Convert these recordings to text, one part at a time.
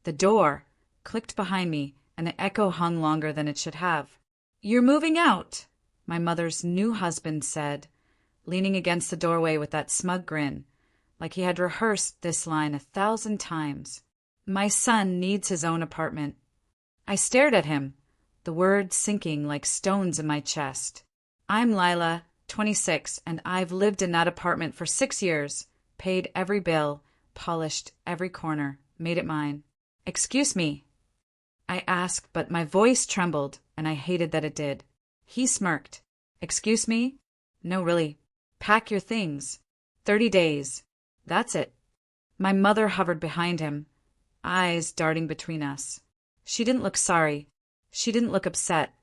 The door clicked behind me, and the echo hung longer than it should have. "You're moving out," my mother's new husband said, leaning against the doorway with that smug grin, like he had rehearsed this line 1,000 times. "My son needs his own apartment." I stared at him, the words sinking like stones in my chest. "I'm Lila, 26, and I've lived in that apartment for 6 years, paid every bill, polished every corner, made it mine." "Excuse me," I asked, but my voice trembled, and I hated that it did. He smirked. "Excuse me? No, really. Pack your things. 30 days. That's it." My mother hovered behind him, eyes darting between us. She didn't look sorry. She didn't look upset.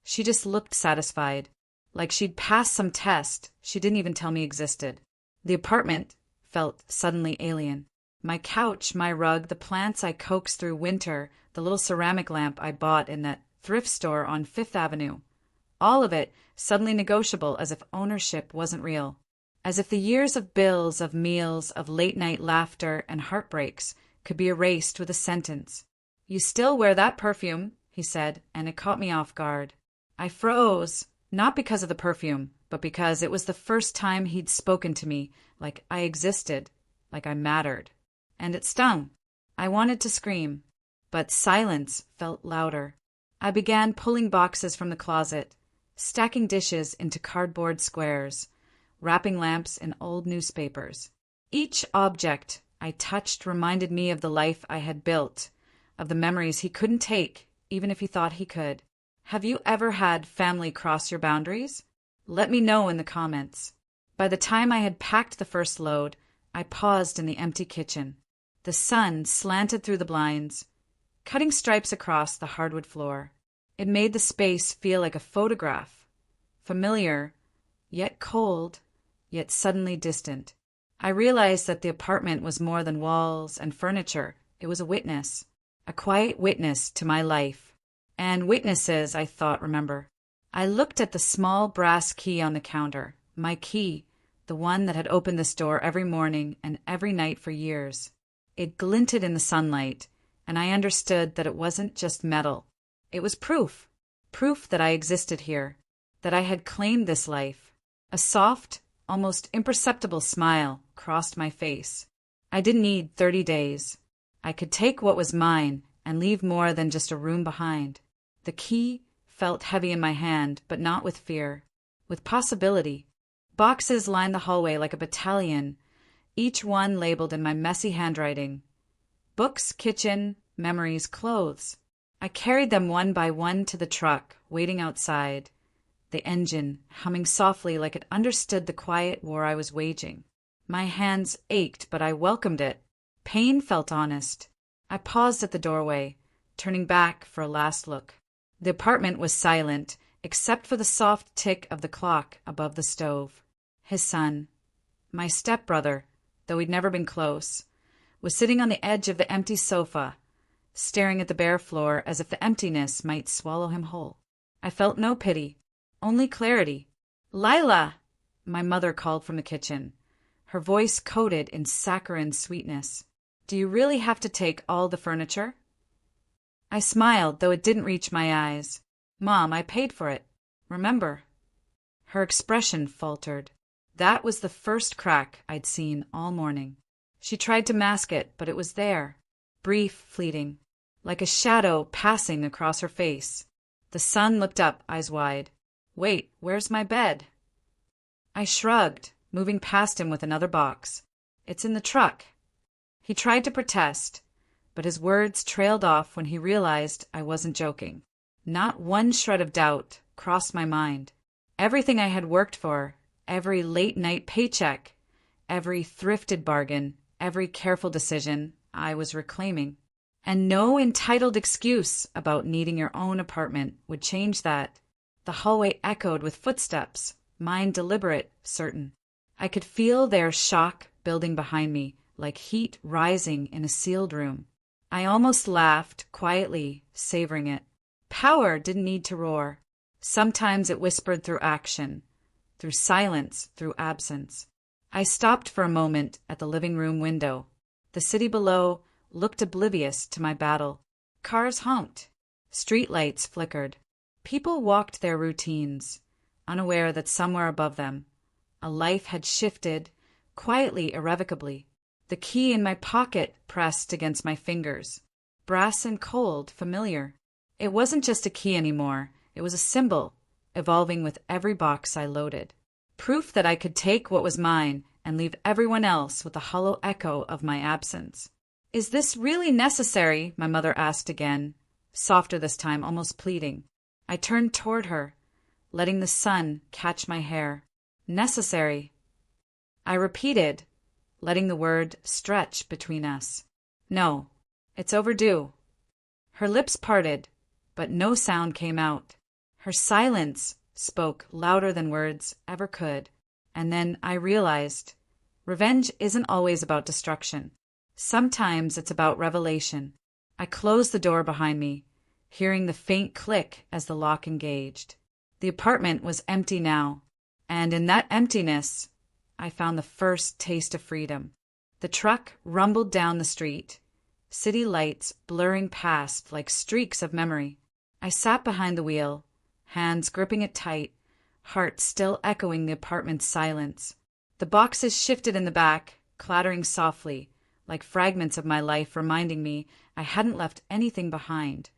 She just looked satisfied, like she'd passed some test she didn't even tell me existed. The apartment felt suddenly alien. My couch, my rug, the plants I coaxed through winter, the little ceramic lamp I bought in that thrift store on Fifth Avenue. All of it suddenly negotiable, as if ownership wasn't real. As if the years of bills, of meals, of late-night laughter and heartbreaks could be erased with a sentence. "You still wear that perfume," he said, and it caught me off guard. I froze, not because of the perfume, but because it was the first time he'd spoken to me like I existed, like I mattered. And it stung. I wanted to scream, but silence felt louder. I began pulling boxes from the closet, stacking dishes into cardboard squares, wrapping lamps in old newspapers. Each object I touched reminded me of the life I had built, of the memories he couldn't take, even if he thought he could. Have you ever had family cross your boundaries? Let me know in the comments. By the time I had packed the first load, I paused in the empty kitchen. The sun slanted through the blinds, cutting stripes across the hardwood floor. It made the space feel like a photograph, familiar, yet cold, yet suddenly distant. I realized that the apartment was more than walls and furniture. It was a witness, a quiet witness to my life. And witnesses, I thought, remember. I looked at the small brass key on the counter, my key, the one that had opened this door every morning and every night for years. It glinted in the sunlight, and I understood that it wasn't just metal. It was proof that I existed here, that I had claimed this life. A soft, almost imperceptible smile crossed my face. I didn't need 30 days. I could take what was mine and leave more than just a room behind. The key felt heavy in my hand, but not with fear, with possibility. Boxes lined the hallway like a battalion, each one labeled in my messy handwriting. Books, kitchen, memories, clothes. I carried them one by one to the truck, waiting outside, the engine humming softly like it understood the quiet war I was waging. My hands ached, but I welcomed it. Pain felt honest. I paused at the doorway, turning back for a last look. The apartment was silent, except for the soft tick of the clock above the stove. His son, my stepbrother, though we'd never been close, was sitting on the edge of the empty sofa, staring at the bare floor as if the emptiness might swallow him whole. I felt no pity, only clarity. "Lila!" my mother called from the kitchen, her voice coated in saccharine sweetness. "Do you really have to take all the furniture?" I smiled, though it didn't reach my eyes. "Mom, I paid for it. Remember?" Her expression faltered. That was the first crack I'd seen all morning. She tried to mask it, but it was there, brief, fleeting, like a shadow passing across her face. The son looked up, eyes wide. "Wait, where's my bed?" I shrugged, moving past him with another box. "It's in the truck." He tried to protest, but his words trailed off when he realized I wasn't joking. Not one shred of doubt crossed my mind. Everything I had worked for, every late-night paycheck, every thrifted bargain, every careful decision, I was reclaiming. And no entitled excuse about needing your own apartment would change that. The hallway echoed with footsteps, mine deliberate, certain. I could feel their shock building behind me, like heat rising in a sealed room. I almost laughed, quietly, savoring it. Power didn't need to roar. Sometimes it whispered through action, through silence, through absence. I stopped for a moment at the living room window. The city below looked oblivious to my battle. Cars honked. Streetlights flickered. People walked their routines, unaware that somewhere above them, a life had shifted, quietly, irrevocably. The key in my pocket pressed against my fingers. Brass and cold, familiar. It wasn't just a key anymore. It was a symbol, evolving with every box I loaded. Proof that I could take what was mine and leave everyone else with a hollow echo of my absence. "Is this really necessary?" my mother asked again, softer this time, almost pleading. I turned toward her, letting the sun catch my hair. "Necessary," I repeated, letting the word stretch between us. "No, it's overdue." Her lips parted, but no sound came out. Her silence spoke louder than words ever could. And then I realized, revenge isn't always about destruction. Sometimes it's about revelation. I closed the door behind me, hearing the faint click as the lock engaged. The apartment was empty now, and in that emptiness, I found the first taste of freedom. The truck rumbled down the street, city lights blurring past like streaks of memory. I sat behind the wheel, hands gripping it tight, heart still echoing the apartment's silence. The boxes shifted in the back, clattering softly, like fragments of my life reminding me I hadn't left anything behind.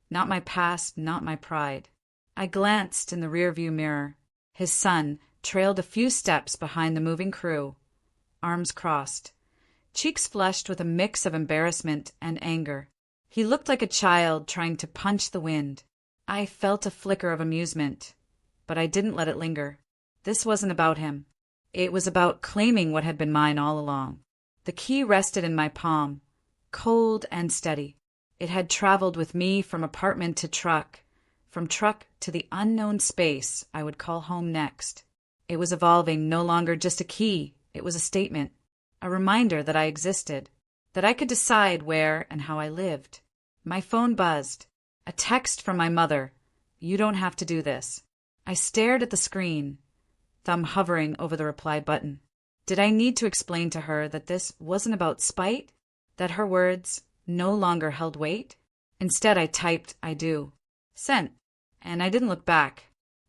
Not my past, not my pride. I glanced in the rearview mirror. His son trailed a few steps behind the moving crew, arms crossed, cheeks flushed with a mix of embarrassment and anger. He looked like a child trying to punch the wind. I felt a flicker of amusement, but I didn't let it linger. This wasn't about him. It was about claiming what had been mine all along. The key rested in my palm, cold and steady. It had traveled with me from apartment to truck, from truck to the unknown space I would call home next. It was evolving, no longer just a key. It was a statement, a reminder that I existed, that I could decide where and how I lived. My phone buzzed. A text from my mother. "You don't have to do this." I stared at the screen, thumb hovering over the reply button. Did I need to explain to her that this wasn't about spite? That her words no longer held weight? Instead, I typed, "I do." Sent. And I didn't look back.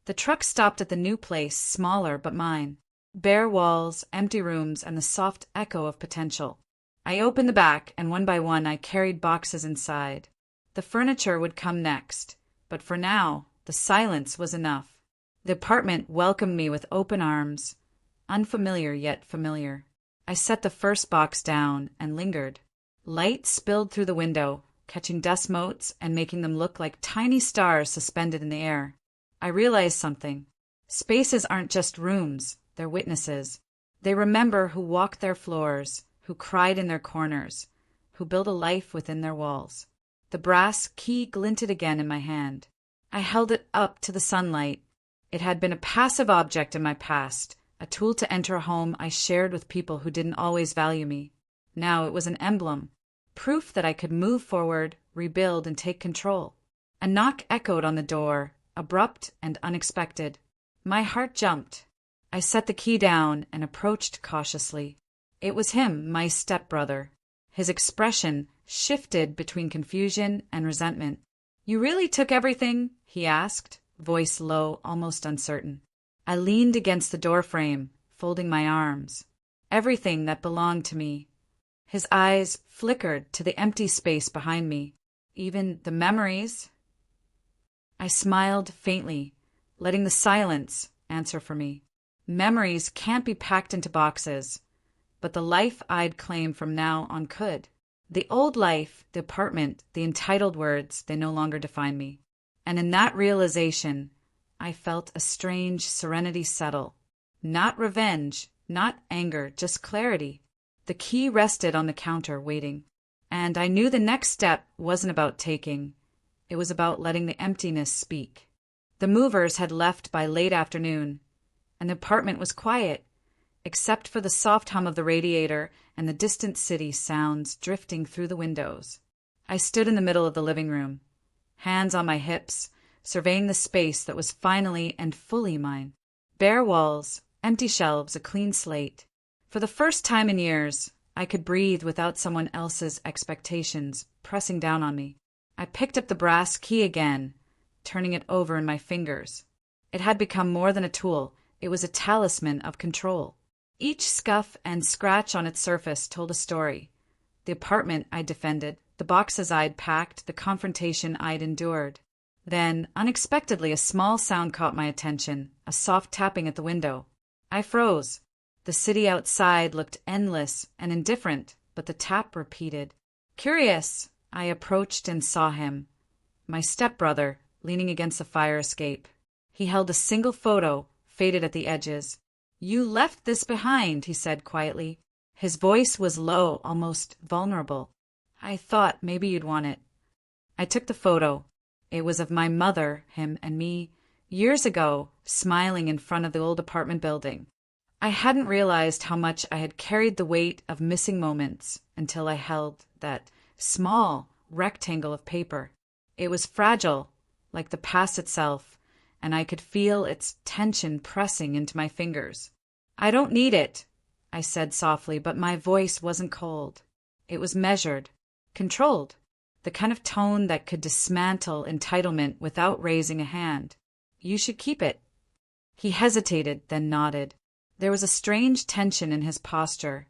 The truck stopped at the new place, smaller but mine. Bare walls, empty rooms, and the soft echo of potential. I opened the back, and one by one I carried boxes inside. The furniture would come next, but for now, the silence was enough. The apartment welcomed me with open arms, unfamiliar yet familiar. I set the first box down and lingered. Light spilled through the window, catching dust motes and making them look like tiny stars suspended in the air. I realized something. Spaces aren't just rooms, they're witnesses. They remember who walked their floors, who cried in their corners, who built a life within their walls. The brass key glinted again in my hand. I held it up to the sunlight. It had been a passive object in my past, a tool to enter a home I shared with people who didn't always value me. Now it was an emblem, proof that I could move forward, rebuild, and take control. A knock echoed on the door, abrupt and unexpected. My heart jumped. I set the key down and approached cautiously. It was him, my stepbrother. His expression shifted between confusion and resentment. "You really took everything?" he asked, voice low, almost uncertain. I leaned against the doorframe, folding my arms. Everything that belonged to me. His eyes flickered to the empty space behind me. Even the memories. I smiled faintly, letting the silence answer for me. Memories can't be packed into boxes, but the life I'd claim from now on could. The old life, the apartment, the entitled words, they no longer define me. And in that realization, I felt a strange serenity settle. Not revenge, not anger, just clarity. The key rested on the counter, waiting. And I knew the next step wasn't about taking. It was about letting the emptiness speak. The movers had left by late afternoon, and the apartment was quiet, except for the soft hum of the radiator and the distant city sounds drifting through the windows. I stood in the middle of the living room, hands on my hips, surveying the space that was finally and fully mine. Bare walls, empty shelves, a clean slate. For the first time in years, I could breathe without someone else's expectations pressing down on me. I picked up the brass key again, turning it over in my fingers. It had become more than a tool. It was a talisman of control. Each scuff and scratch on its surface told a story. The apartment I'd defended, the boxes I'd packed, the confrontation I'd endured. Then, unexpectedly, a small sound caught my attention, a soft tapping at the window. I froze. The city outside looked endless and indifferent, but the tap repeated. Curious, I approached and saw him. My stepbrother, leaning against the fire escape. He held a single photo, faded at the edges. You left this behind, he said quietly. His voice was low, almost vulnerable. I thought maybe you'd want it. I took the photo. It was of my mother, him, and me, years ago, smiling in front of the old apartment building. I hadn't realized how much I had carried the weight of missing moments until I held that small rectangle of paper. It was fragile, like the past itself, and I could feel its tension pressing into my fingers. I don't need it, I said softly, but my voice wasn't cold. It was measured, controlled, the kind of tone that could dismantle entitlement without raising a hand. You should keep it. He hesitated, then nodded. There was a strange tension in his posture,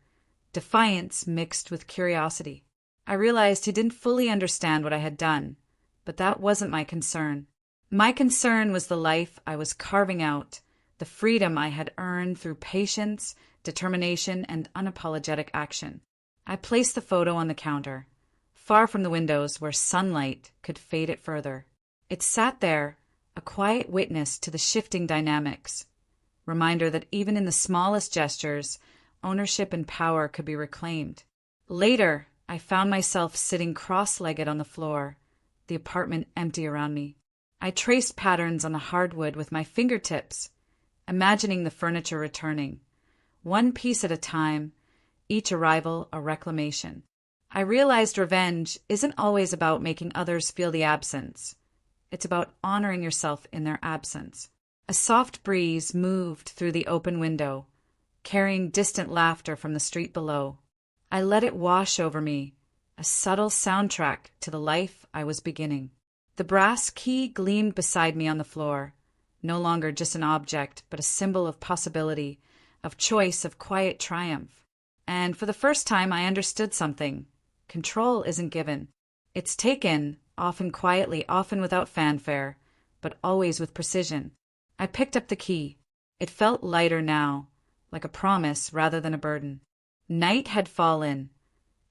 defiance mixed with curiosity. I realized he didn't fully understand what I had done, but that wasn't my concern. My concern was the life I was carving out, the freedom I had earned through patience, determination, and unapologetic action. I placed the photo on the counter, far from the windows where sunlight could fade it further. It sat there, a quiet witness to the shifting dynamics. Reminder that even in the smallest gestures, ownership and power could be reclaimed. Later, I found myself sitting cross-legged on the floor, the apartment empty around me. I traced patterns on the hardwood with my fingertips, imagining the furniture returning, one piece at a time, each arrival a reclamation. I realized revenge isn't always about making others feel the absence. It's about honoring yourself in their absence. A soft breeze moved through the open window, carrying distant laughter from the street below. I let it wash over me, a subtle soundtrack to the life I was beginning. The brass key gleamed beside me on the floor, no longer just an object, but a symbol of possibility, of choice, of quiet triumph. And for the first time I understood something. Control isn't given. It's taken, often quietly, often without fanfare, but always with precision. I picked up the key. It felt lighter now, like a promise rather than a burden. Night had fallen,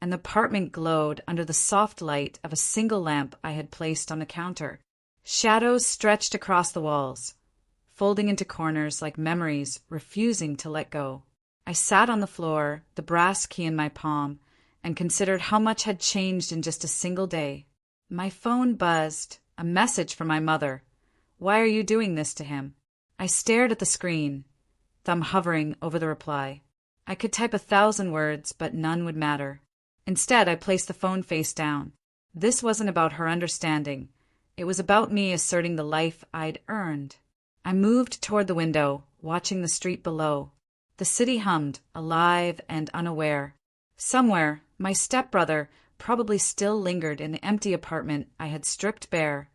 and the apartment glowed under the soft light of a single lamp I had placed on the counter. Shadows stretched across the walls, folding into corners like memories refusing to let go. I sat on the floor, the brass key in my palm, and considered how much had changed in just a single day. My phone buzzed, a message from my mother. Why are you doing this to him? I stared at the screen, thumb hovering over the reply. I could type 1,000 words, but none would matter. Instead, I placed the phone face down. This wasn't about her understanding. It was about me asserting the life I'd earned. I moved toward the window, watching the street below. The city hummed, alive and unaware. Somewhere, my stepbrother probably still lingered in the empty apartment I had stripped bare,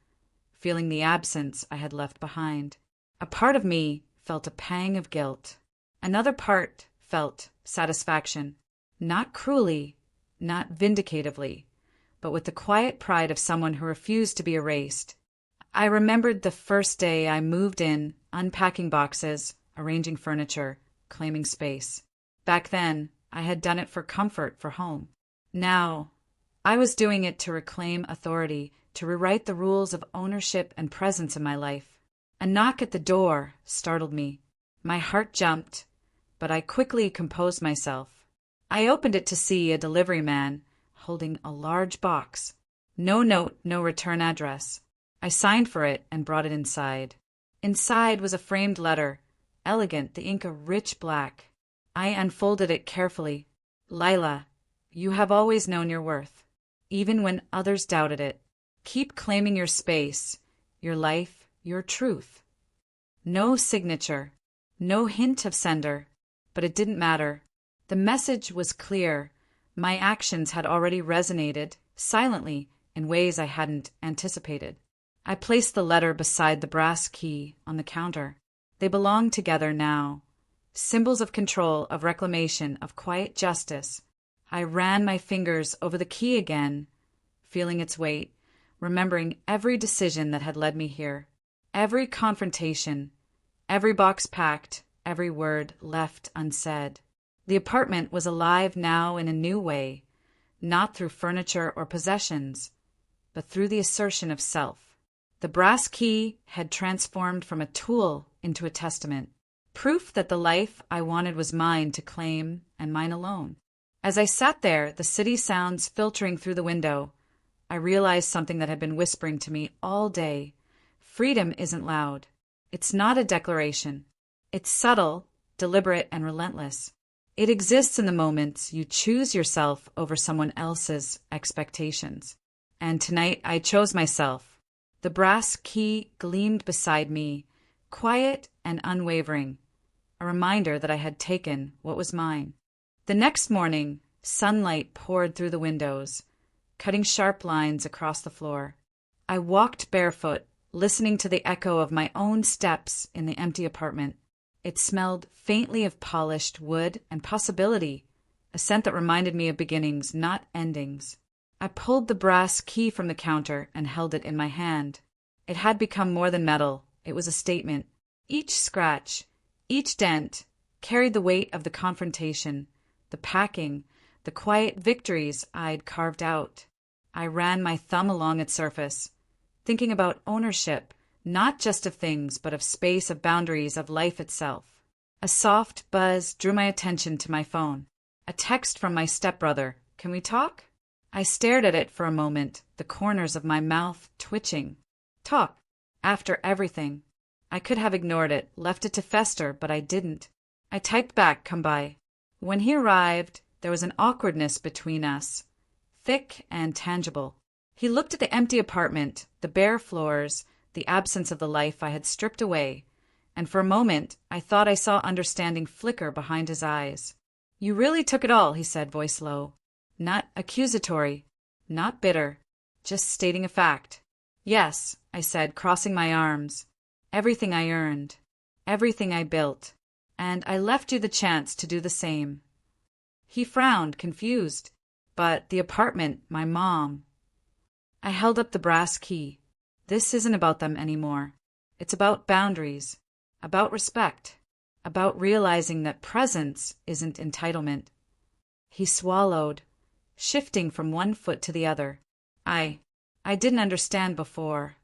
feeling the absence I had left behind. A part of me felt a pang of guilt. Another part felt satisfaction, not cruelly, not vindicatively, but with the quiet pride of someone who refused to be erased. I remembered the first day I moved in, unpacking boxes, arranging furniture, claiming space. Back then, I had done it for comfort, for home. Now, I was doing it to reclaim authority, to rewrite the rules of ownership and presence in my life. A knock at the door startled me. My heart jumped, but I quickly composed myself. I opened it to see a delivery man holding a large box. No note, no return address. I signed for it and brought it inside. Inside was a framed letter, elegant, the ink a rich black. I unfolded it carefully. Lila, you have always known your worth, even when others doubted it. Keep claiming your space, your life, your truth. No signature, no hint of sender, but it didn't matter. The message was clear, My actions had already resonated, silently, in ways I hadn't anticipated. I placed the letter beside the brass key on the counter. They belonged together now. Symbols of control, of reclamation, of quiet justice. I ran my fingers over the key again, feeling its weight, remembering every decision that had led me here. Every confrontation, every box packed, every word left unsaid. The apartment was alive now in a new way, not through furniture or possessions, but through the assertion of self. The brass key had transformed from a tool into a testament, proof that the life I wanted was mine to claim and mine alone. As I sat there, the city sounds filtering through the window, I realized something that had been whispering to me all day. Freedom isn't loud. It's not a declaration. It's subtle, deliberate, and relentless. It exists in the moments you choose yourself over someone else's expectations. And tonight I chose myself. The brass key gleamed beside me, quiet and unwavering, a reminder that I had taken what was mine. The next morning, sunlight poured through the windows, cutting sharp lines across the floor. I walked barefoot, listening to the echo of my own steps in the empty apartment. It smelled faintly of polished wood and possibility, a scent that reminded me of beginnings, not endings. I pulled the brass key from the counter and held it in my hand. It had become more than metal. It was a statement. Each scratch, each dent, carried the weight of the confrontation, the packing, the quiet victories I'd carved out. I ran my thumb along its surface, thinking about ownership, not just of things, but of space, of boundaries, of life itself. A soft buzz drew my attention to my phone. A text from my stepbrother. "Can we talk?" I stared at it for a moment, the corners of my mouth twitching. Talk. After everything. I could have ignored it, left it to fester, but I didn't. I typed back, "Come by." When he arrived, there was an awkwardness between us, thick and tangible. He looked at the empty apartment, the bare floors, the absence of the life I had stripped away, and for a moment I thought I saw understanding flicker behind his eyes. "You really took it all," he said, voice low. Not accusatory, not bitter, just stating a fact. "Yes," I said, crossing my arms. "Everything I earned, everything I built, and I left you the chance to do the same." He frowned, confused. "But the apartment, my mom." I held up the brass key. "This isn't about them anymore. It's about boundaries, about respect, about realizing that presence isn't entitlement." He swallowed, shifting from one foot to the other. I didn't understand before."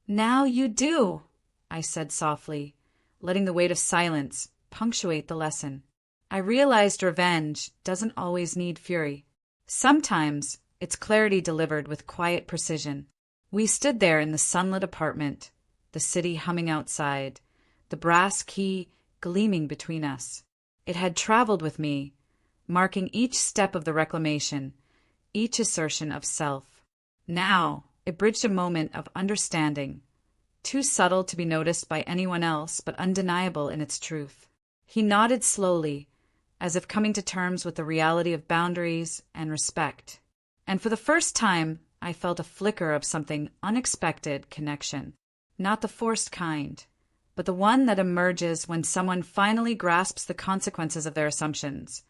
"Now you do," I said softly, letting the weight of silence punctuate the lesson. I realized revenge doesn't always need fury. Sometimes it's clarity delivered with quiet precision. We stood there in the sunlit apartment, the city humming outside, the brass key gleaming between us. It had traveled with me, marking each step of the reclamation, each assertion of self. Now it bridged a moment of understanding, too subtle to be noticed by anyone else, but undeniable in its truth. He nodded slowly, as if coming to terms with the reality of boundaries and respect. And for the first time, I felt a flicker of something unexpected connection. Not the forced kind, but the one that emerges when someone finally grasps the consequences of their assumptions,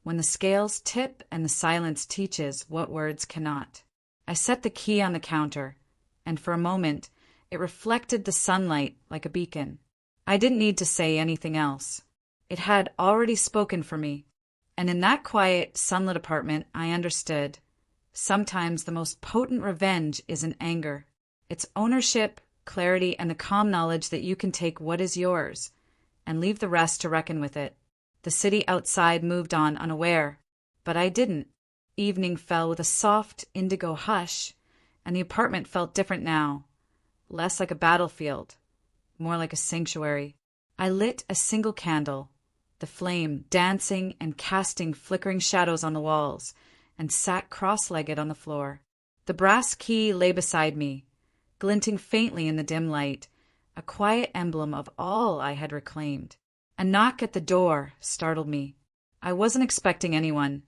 when the scales tip and the silence teaches what words cannot. I set the key on the counter, and for a moment, it reflected the sunlight like a beacon. I didn't need to say anything else. It had already spoken for me, and in that quiet, sunlit apartment, I understood. Sometimes the most potent revenge isn't anger. It's ownership, clarity, and the calm knowledge that you can take what is yours and leave the rest to reckon with it. The city outside moved on unaware, but I didn't. Evening fell with a soft indigo hush, and the apartment felt different now, less like a battlefield, more like a sanctuary. I lit a single candle, the flame dancing and casting flickering shadows on the walls, and sat cross-legged on the floor. The brass key lay beside me, glinting faintly in the dim light, a quiet emblem of all I had reclaimed. A knock at the door startled me. I wasn't expecting anyone.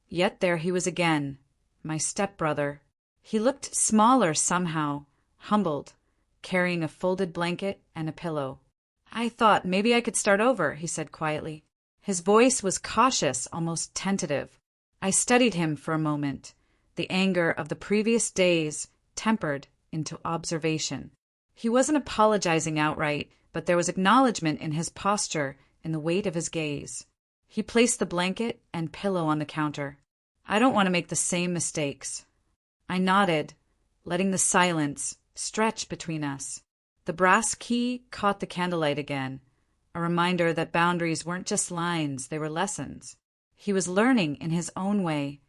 Yet there he was again, my stepbrother. He looked smaller somehow, humbled, carrying a folded blanket and a pillow. "I thought maybe I could start over," he said quietly. His voice was cautious, almost tentative. I studied him for a moment, the anger of the previous days tempered into observation. He wasn't apologizing outright, but there was acknowledgement in his posture, in the weight of his gaze. He placed the blanket and pillow on the counter. "I don't want to make the same mistakes." I nodded, letting the silence stretch between us. The brass key caught the candlelight again, a reminder that boundaries weren't just lines, they were lessons. He was learning in his own way.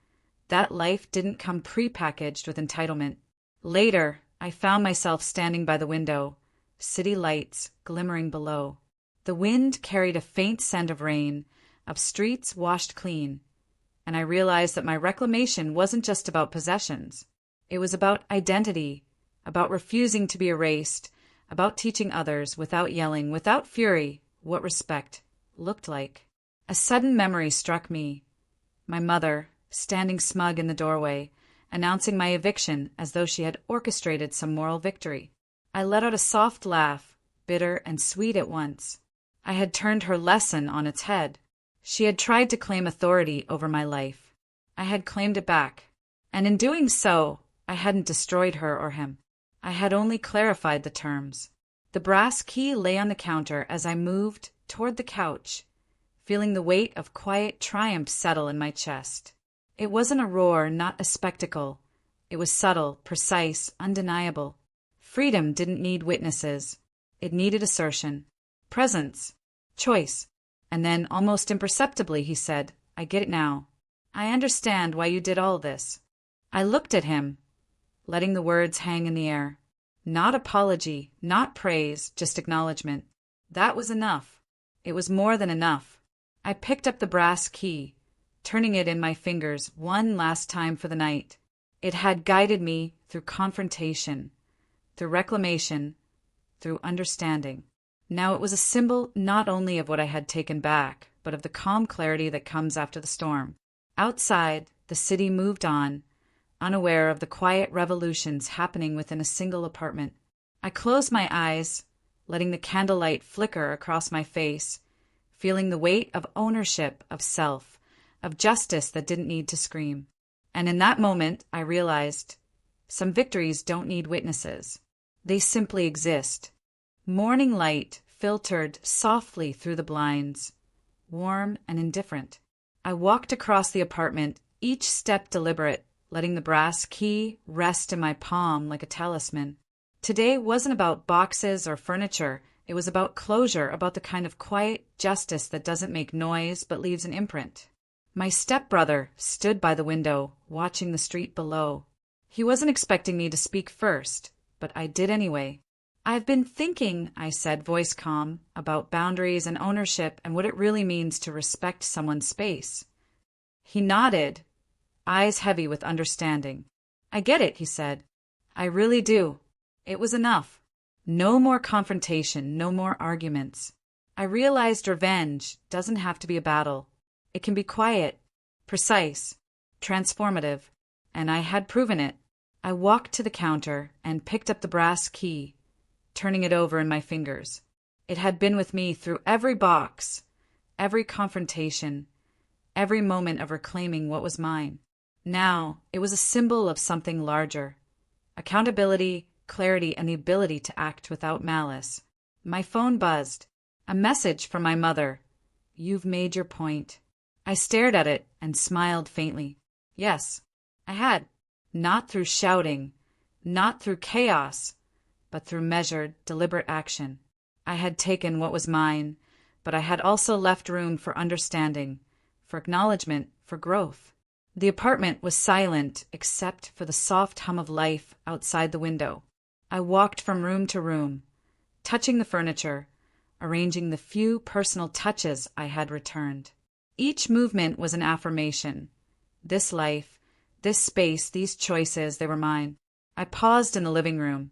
That life didn't come prepackaged with entitlement. Later, I found myself standing by the window, city lights glimmering below. The wind carried a faint scent of rain, of streets washed clean, and I realized that my reclamation wasn't just about possessions. It was about identity, about refusing to be erased, about teaching others, without yelling, without fury, what respect looked like. A sudden memory struck me. My mother, standing smug in the doorway, announcing my eviction as though she had orchestrated some moral victory. I let out a soft laugh, bitter and sweet at once. I had turned her lesson on its head. She had tried to claim authority over my life. I had claimed it back. And in doing so, I hadn't destroyed her or him. I had only clarified the terms. The brass key lay on the counter as I moved toward the couch, feeling the weight of quiet triumph settle in my chest. It wasn't a roar, not a spectacle. It was subtle, precise, undeniable. Freedom didn't need witnesses. It needed assertion, presence, choice. And then, almost imperceptibly, he said, "I get it now. I understand why you did all this." I looked at him, letting the words hang in the air. Not apology, not praise, just acknowledgement. That was enough. It was more than enough. I picked up the brass key, turning it in my fingers one last time for the night. It had guided me through confrontation, through reclamation, through understanding. Now it was a symbol not only of what I had taken back, but of the calm clarity that comes after the storm. Outside, the city moved on, unaware of the quiet revolutions happening within a single apartment. I closed my eyes, letting the candlelight flicker across my face, feeling the weight of ownership, of self, of justice that didn't need to scream. And in that moment, I realized some victories don't need witnesses. They simply exist. Morning light filtered softly through the blinds, warm and indifferent. I walked across the apartment, each step deliberate, letting the brass key rest in my palm like a talisman. Today wasn't about boxes or furniture. It was about closure, about the kind of quiet justice that doesn't make noise but leaves an imprint. My stepbrother stood by the window, watching the street below. He wasn't expecting me to speak first, but I did anyway. "I've been thinking," I said, voice calm, "about boundaries and ownership and what it really means to respect someone's space." He nodded, eyes heavy with understanding. "I get it," he said. "I really do." It was enough. No more confrontation, no more arguments. I realized revenge doesn't have to be a battle. It can be quiet, precise, transformative, and I had proven it. I walked to the counter and picked up the brass key, turning it over in my fingers. It had been with me through every box, every confrontation, every moment of reclaiming what was mine. Now, it was a symbol of something larger. Accountability, clarity, and the ability to act without malice. My phone buzzed. A message from my mother. "You've made your point." I stared at it and smiled faintly. Yes, I had. Not through shouting, not through chaos, but through measured, deliberate action. I had taken what was mine, but I had also left room for understanding, for acknowledgement, for growth. The apartment was silent except for the soft hum of life outside the window. I walked from room to room, touching the furniture, arranging the few personal touches I had returned. Each movement was an affirmation. This life, this space, these choices, they were mine. I paused in the living room,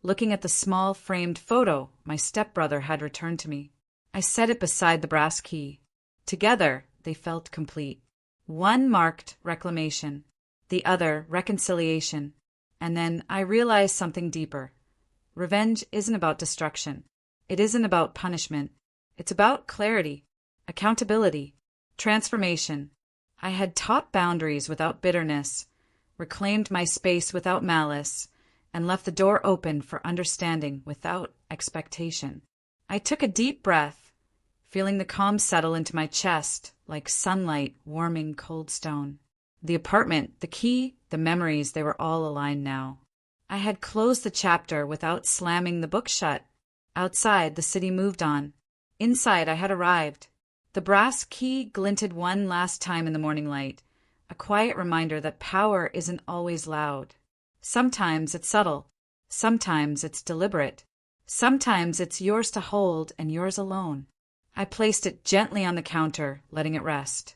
looking at the small framed photo my stepbrother had returned to me. I set it beside the brass key. Together, they felt complete. One marked reclamation, the other reconciliation. And then I realized something deeper. Revenge isn't about destruction. It isn't about punishment. It's about clarity, accountability, transformation. I had taught boundaries without bitterness, reclaimed my space without malice, and left the door open for understanding without expectation. I took a deep breath, feeling the calm settle into my chest like sunlight warming cold stone. The apartment, the key, the memories, they were all aligned now. I had closed the chapter without slamming the book shut. Outside, the city moved on. Inside, I had arrived. The brass key glinted one last time in the morning light, a quiet reminder that power isn't always loud. Sometimes it's subtle. Sometimes it's deliberate. Sometimes it's yours to hold and yours alone. I placed it gently on the counter, letting it rest.